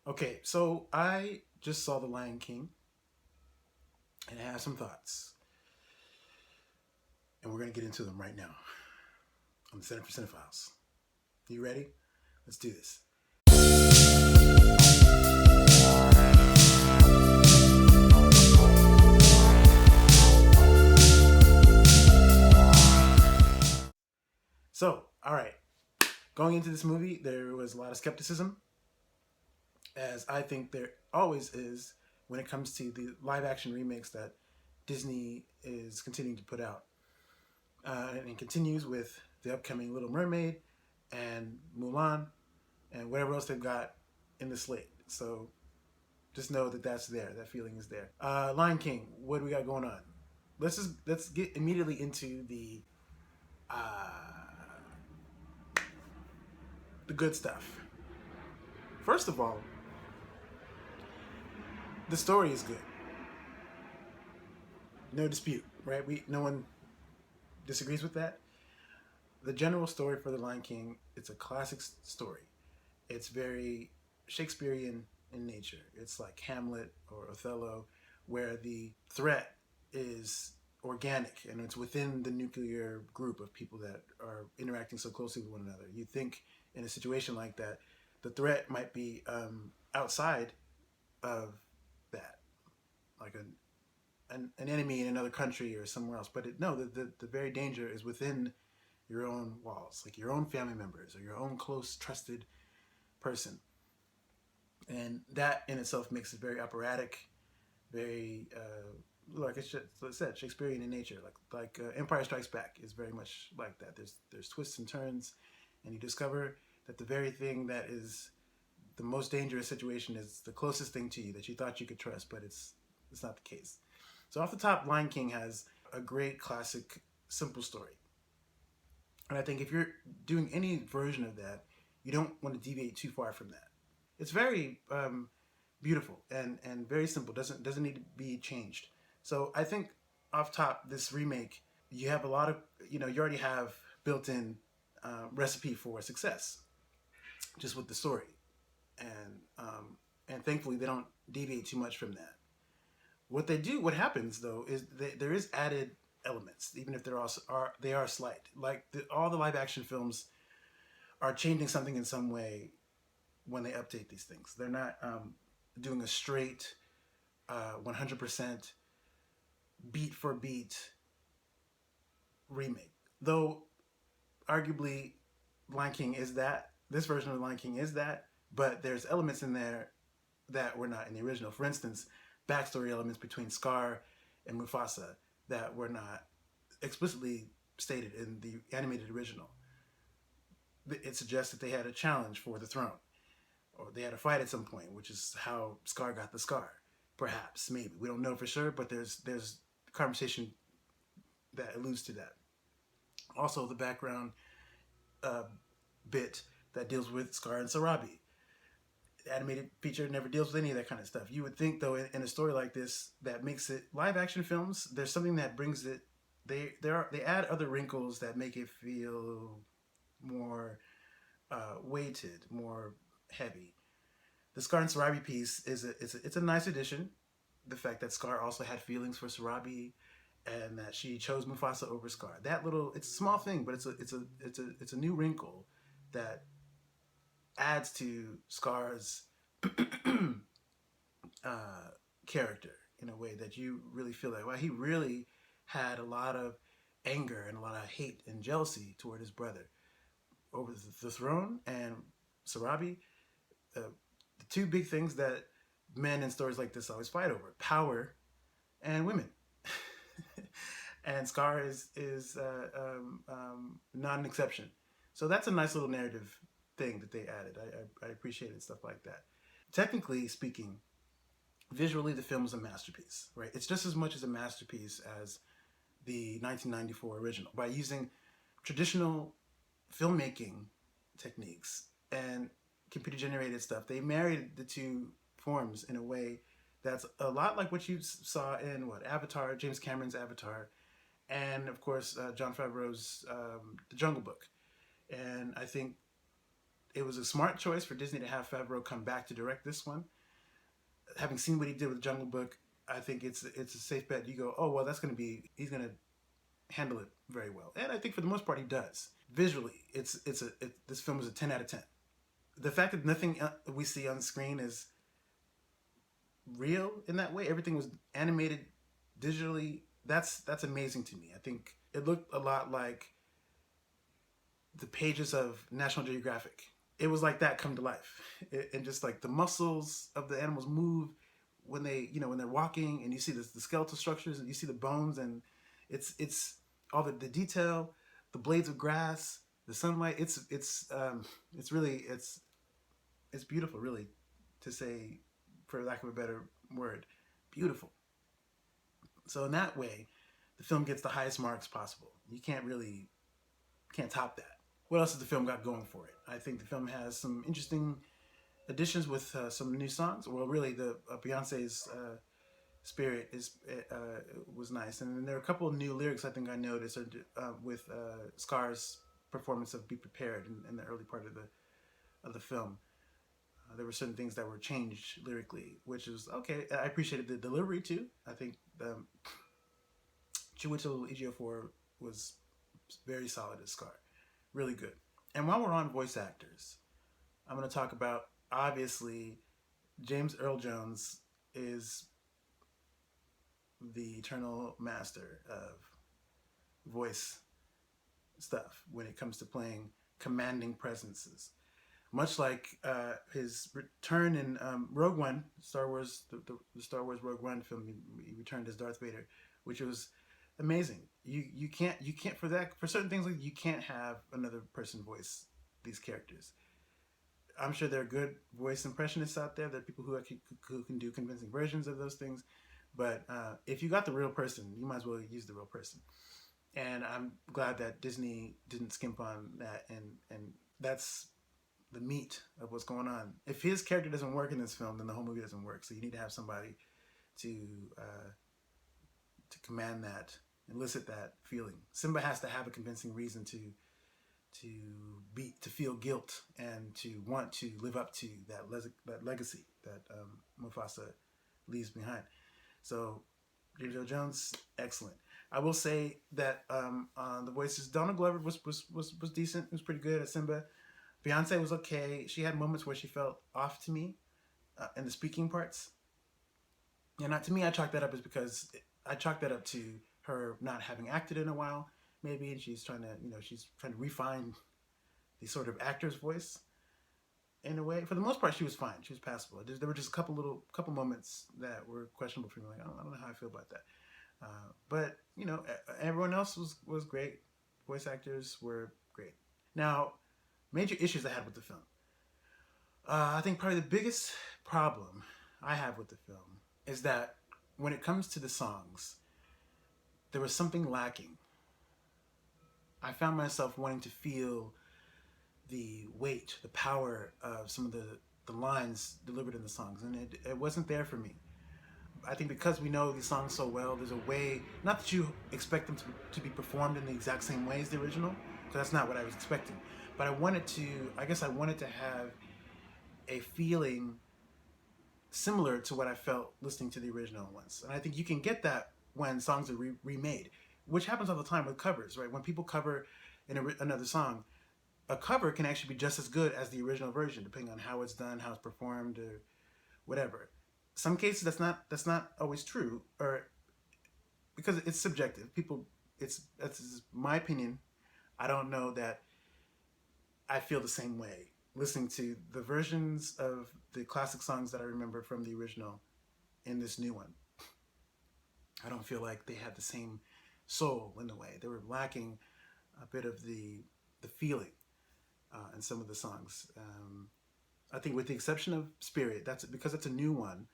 Okay, so I just saw The Lion King and I have some thoughts, and we're gonna get into them right now on the Center for Cinephiles. You ready? Let's do this. So, all right, going into this movie, there was a lot of skepticism, as I think there always is when it comes to the live action remakes that Disney is continuing to put out. And it continues with the upcoming Little Mermaid and Mulan and whatever else they've got in the slate. So just know that that's there. That feeling is there. Lion King, what do we got going on? Let's get immediately into uh, the good stuff. First of all, the story is good. No dispute, right? We no one disagrees with that. The general story for the Lion King, it's a classic story. It's very Shakespearean in nature. It's like Hamlet or Othello, where the threat is organic and it's within the nuclear group of people that are interacting so closely with one another. You think in a situation like that, the threat might be outside of that, like an enemy in another country or somewhere else. But no, the very danger is within your own walls, like your own family members or your own close, trusted person. And that in itself makes it very operatic, very like I said, Shakespearean in nature. Like Empire Strikes Back is very much like that. There's twists and turns, and you discover that the very thing that is the most dangerous situation is the closest thing to you that you thought you could trust, but it's not the case. So off the top, Lion King has a great classic simple story, and I think if you're doing any version of that, you don't want to deviate too far from that. It's very beautiful and very simple. Doesn't need to be changed. So I think off top, this remake, you have a lot of you already have built-in recipe for success just with the story, and thankfully they don't deviate too much from that. What happens though, is there is added elements, even if they are slight. Like all the live action films are changing something in some way when they update these things. They're not doing a straight 100% beat for beat remake. Though arguably Lion King is that. This version of Lion King is that, but there's elements in there that were not in the original. For instance, backstory elements between Scar and Mufasa that were not explicitly stated in the animated original. It suggests that they had a challenge for the throne, or they had a fight at some point, which is how Scar got the scar. Perhaps, maybe we don't know for sure, but there's conversation that alludes to that. Also, the background uh, bit that deals with Scar and Sarabi. The animated feature never deals with any of that kind of stuff. You would think, though, in a story like this that makes it live action films, there's something that brings it. They add other wrinkles that make it feel more weighted, more heavy. The Scar and Sarabi piece it's a nice addition. The fact that Scar also had feelings for Sarabi and that she chose Mufasa over Scar. That little it's a small thing, but it's a new wrinkle that adds to Scar's uh, character in a way that you really feel like, well, he really had a lot of anger and a lot of hate and jealousy toward his brother over the throne and Sarabi. The two big things that men in stories like this always fight over: power and women. And Scar is not an exception. So that's a nice little narrative thing that they added. I appreciated stuff like that. Technically speaking, visually the film is a masterpiece, right? It's just as much as a masterpiece as the 1994 original. By using traditional filmmaking techniques and computer generated stuff, they married the two forms in a way that's a lot like what you saw in Avatar, James Cameron's Avatar, and of course John Favreau's The Jungle Book. And I think It was a smart choice for Disney to have Favreau come back to direct this one. Having seen what he did with Jungle Book, I think it's a safe bet. You go, oh well, he's gonna handle it very well, and I think for the most part he does. Visually, this film is a 10 out of 10. The fact that nothing we see on screen is real in that way, everything was animated digitally. That's amazing to me. I think it looked a lot like the pages of National Geographic. It was like that come to life, and just like the muscles of the animals move when when they're walking, and you see the skeletal structures, and you see the bones, and it's all the detail, the blades of grass, the sunlight. It's really it's beautiful, really, to say, for lack of a better word, beautiful. So in that way, the film gets the highest marks possible. You can't top that. What else has the film got going for it? I think the film has some interesting additions with some new songs. Well, really, the Beyonce's "Spirit" was nice, and then there are a couple of new lyrics I think I noticed with Scar's performance of "Be Prepared" in the early part of the film. There were certain things that were changed lyrically, which is okay. I appreciated the delivery too. I think Chiwetel Ejiofor was very solid as Scar, really good. And while we're on voice actors, I'm going to talk about, obviously, James Earl Jones is the eternal master of voice stuff when it comes to playing commanding presences. Much like his return in Rogue One, Star Wars, the Star Wars Rogue One film, he returned as Darth Vader, which was amazing. You can't for certain things, like you can't have another person voice these characters. I'm sure there are good voice impressionists out there. There are people who can do convincing versions of those things, but if you got the real person, you might as well use the real person. And I'm glad that Disney didn't skimp on that, and that's the meat of what's going on. If his character doesn't work in this film, then the whole movie doesn't work. So you need to have somebody to command that, elicit that feeling. Simba has to have a convincing reason to feel guilt and to want to live up to that legacy that Mufasa leaves behind. So James Earl Jones, excellent. I will say that the voices, Donald Glover was decent. It was pretty good as Simba. Beyonce was okay. She had moments where she felt off to me in the speaking parts. And to me, I chalk that up to her not having acted in a while, maybe, and she's trying to refine the sort of actor's voice in a way. For the most part, she was fine. She was passable. There were just a couple moments that were questionable for me. Like, I don't know how I feel about that. But everyone else was great. Voice actors were great. Now, major issues I had with the film. I think probably the biggest problem I have with the film is that when it comes to the songs, there was something lacking. I found myself wanting to feel the weight, the power of some of the lines delivered in the songs, and it wasn't there for me. I think because we know these songs so well, there's a way, not that you expect them to be performed in the exact same way as the original, because that's not what I was expecting. But I wanted to have a feeling similar to what I felt listening to the original ones. And I think you can get that when songs are remade, which happens all the time with covers, right? When people cover another song, a cover can actually be just as good as the original version, depending on how it's done, how it's performed, or whatever. Some cases that's not always true, or because it's subjective. That's my opinion. I don't know that I feel the same way listening to the versions of the classic songs that I remember from the original in this new one. I don't feel like they had the same soul in a way. They were lacking a bit of the feeling in some of the songs. I think with the exception of Spirit, because it's a new one.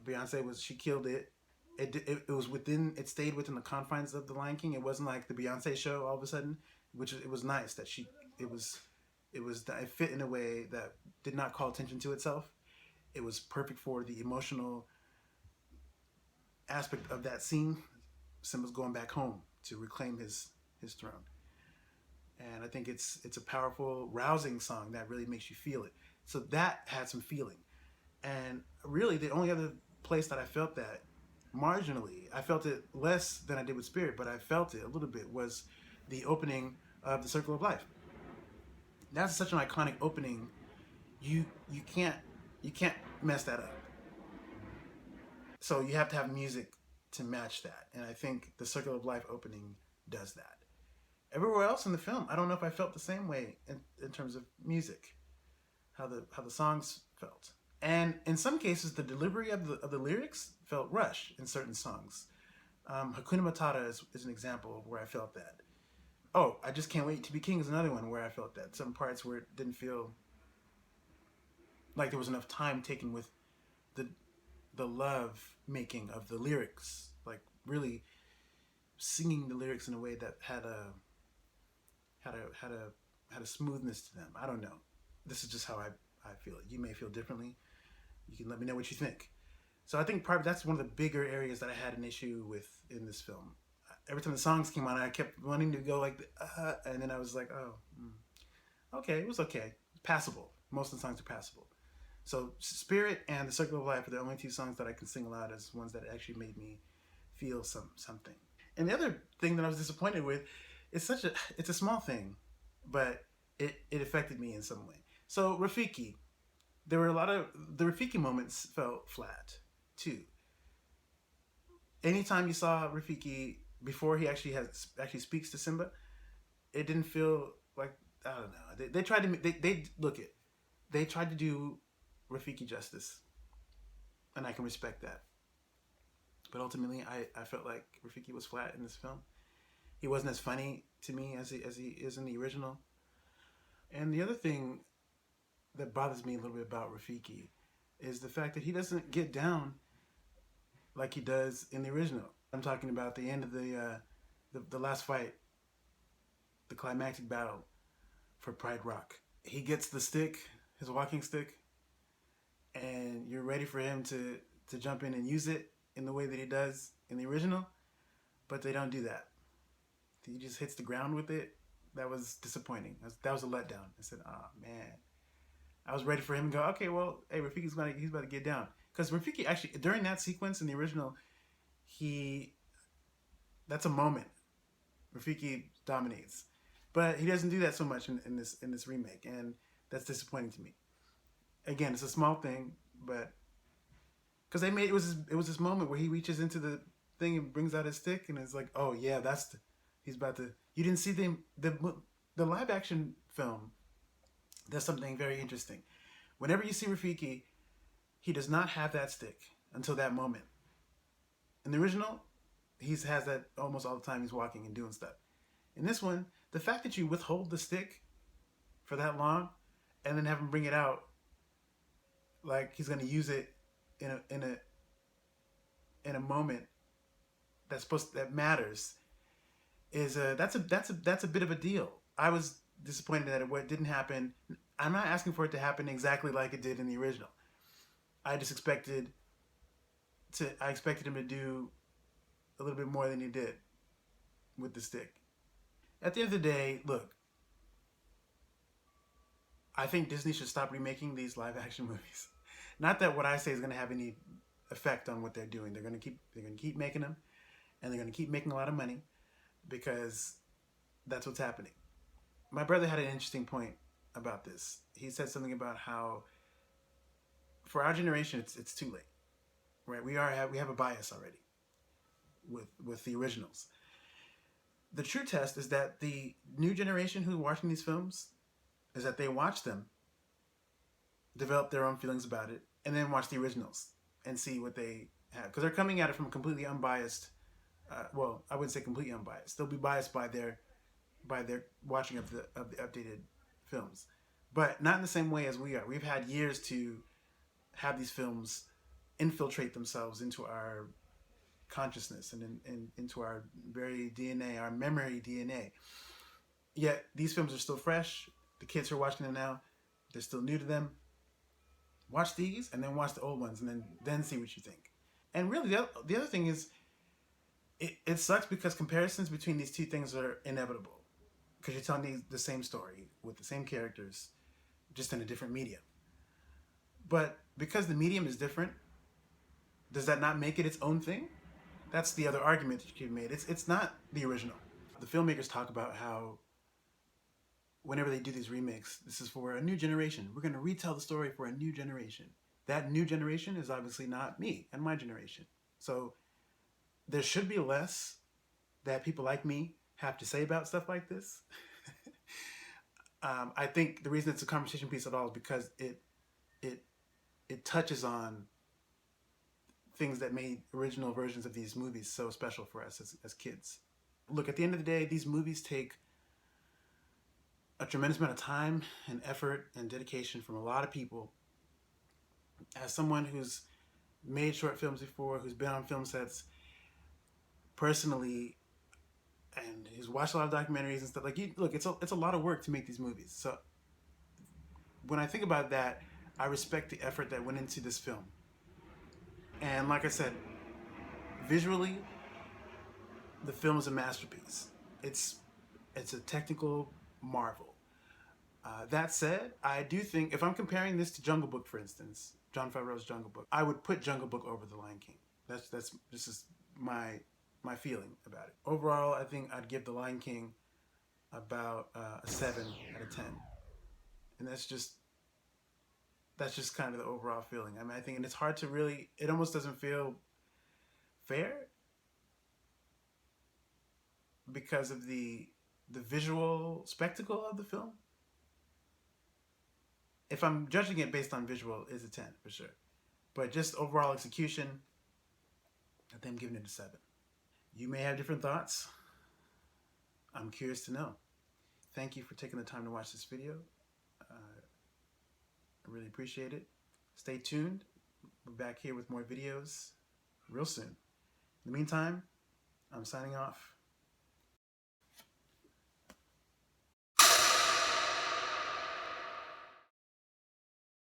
Beyonce she killed it. It stayed within the confines of The Lion King. It wasn't like the Beyonce show all of a sudden, it was nice that it fit in a way that did not call attention to itself. It was perfect for the emotional aspect of that scene. Simba's going back home to reclaim his throne. and I think it's a powerful, rousing song that really makes you feel it. So that had some feeling, and really the only other place that I felt that marginally, I felt it less than I did with Spirit, but I felt it a little bit, was the opening of The Circle of Life. That's such an iconic opening. You can't you can't mess that up. So you have to have music to match that, and I think The Circle of Life opening does that. Everywhere else in the film, I don't know if I felt the same way in terms of music, how the songs felt, and in some cases, the delivery of the lyrics felt rushed in certain songs. Hakuna Matata is an example of where I felt that. Oh, I Just Can't Wait to Be King is another one where I felt that. Some parts where it didn't feel like there was enough time taken with the the love making of the lyrics, like really singing the lyrics in a way that had a smoothness to them. I don't know. This is just how I feel it. You may feel differently. You can let me know what you think. So I think probably that's one of the bigger areas that I had an issue with in this film. Every time the songs came on, I kept wanting to go like, and then I was like, oh, okay, it was okay, passable. Most of the songs are passable. So Spirit and The Circle of Life are the only two songs that I can sing aloud as ones that actually made me feel something. And the other thing that I was disappointed with, it's a small thing, but it affected me in some way. So Rafiki, there were a lot of the Rafiki moments felt flat too. Anytime you saw Rafiki before he actually speaks to Simba, it didn't feel like, I don't know. They tried to they look it. They tried to do Rafiki justice, and I can respect that. But ultimately, I felt like Rafiki was flat in this film. He wasn't as funny to me as he is in the original. And the other thing that bothers me a little bit about Rafiki is the fact that he doesn't get down like he does in the original. I'm talking about the end of the last fight, the climactic battle for Pride Rock. He gets the stick, his walking stick, and you're ready for him to jump in and use it in the way that he does in the original, but they don't do that. He just hits the ground with it. That was disappointing. That was a letdown. I said, oh man. I was ready for him to go, okay, well, hey, he's about to get down. Because Rafiki actually, during that sequence in the original, that's a moment. Rafiki dominates. But he doesn't do that so much in this remake, and that's disappointing to me. Again, it's a small thing, but because it was this moment where he reaches into the thing and brings out his stick, and it's like, oh yeah, he's about to. You didn't see the live action film. There's something very interesting. Whenever you see Rafiki, he does not have that stick until that moment. In the original, he has that almost all the time he's walking and doing stuff. In this one, the fact that you withhold the stick for that long and then have him bring it out like he's going to use it in a moment that matters is that's a bit of a deal. I was disappointed that it didn't happen. I'm not asking for it to happen exactly like it did in the original. I just expected him to do a little bit more than he did with the stick. At the end of the day, look, I think Disney should stop remaking these live action movies. Not that what I say is going to have any effect on what they're doing. They're going to keep making them, and they're going to keep making a lot of money because that's what's happening. My brother had an interesting point about this. He said something about how for our generation it's too late. Right? We have a bias already with the originals. The true test is that the new generation who's watching these films is that they watch them, develop their own feelings about it, and then watch the originals and see what they have. Because they're coming at it from a completely unbiased, well, I wouldn't say completely unbiased. They'll be biased by their watching of the updated films. But not in the same way as we are. We've had years to have these films infiltrate themselves into our consciousness and into our very DNA, our memory DNA. Yet these films are still fresh. The kids who are watching them now, they're still new to them. Watch these and then watch the old ones and then see what you think. And really, the other thing is, it sucks because comparisons between these two things are inevitable. because you're telling the same story with the same characters, just in a different medium. But because the medium is different, does that not make it its own thing? That's the other argument that you made. It's not the original. The filmmakers talk about how whenever they do these remakes, this is for a new generation. We're going to retell the story for a new generation. That new generation is obviously not me and my generation. So there should be less that people like me have to say about stuff like this. I think the reason it's a conversation piece at all is because it it touches on things that made original versions of these movies so special for us as kids. Look, at the end of the day, these movies take a tremendous amount of time and effort and dedication from a lot of people. As someone who's made short films before, who's been on film sets personally, and who's watched a lot of documentaries and stuff, like, look, it's a lot of work to make these movies. So when I think about that, I respect the effort that went into this film. And like I said, visually, the film is a masterpiece. It's a technical marvel. That said, I do think if I'm comparing this to Jungle Book, for instance, Jon Favreau's Jungle Book, I would put Jungle Book over The Lion King. That's this is my feeling about it. Overall, I think I'd give The Lion King about a 7 out of 10, and that's just kind of the overall feeling. I mean, I think, and it's hard to really. It almost doesn't feel fair because of the visual spectacle of the film. If I'm judging it based on visual, it's a 10 for sure. But just overall execution, I think I'm giving it a 7. You may have different thoughts. I'm curious to know. Thank you for taking the time to watch this video. I really appreciate it. Stay tuned. We're back here with more videos real soon. In the meantime, I'm signing off.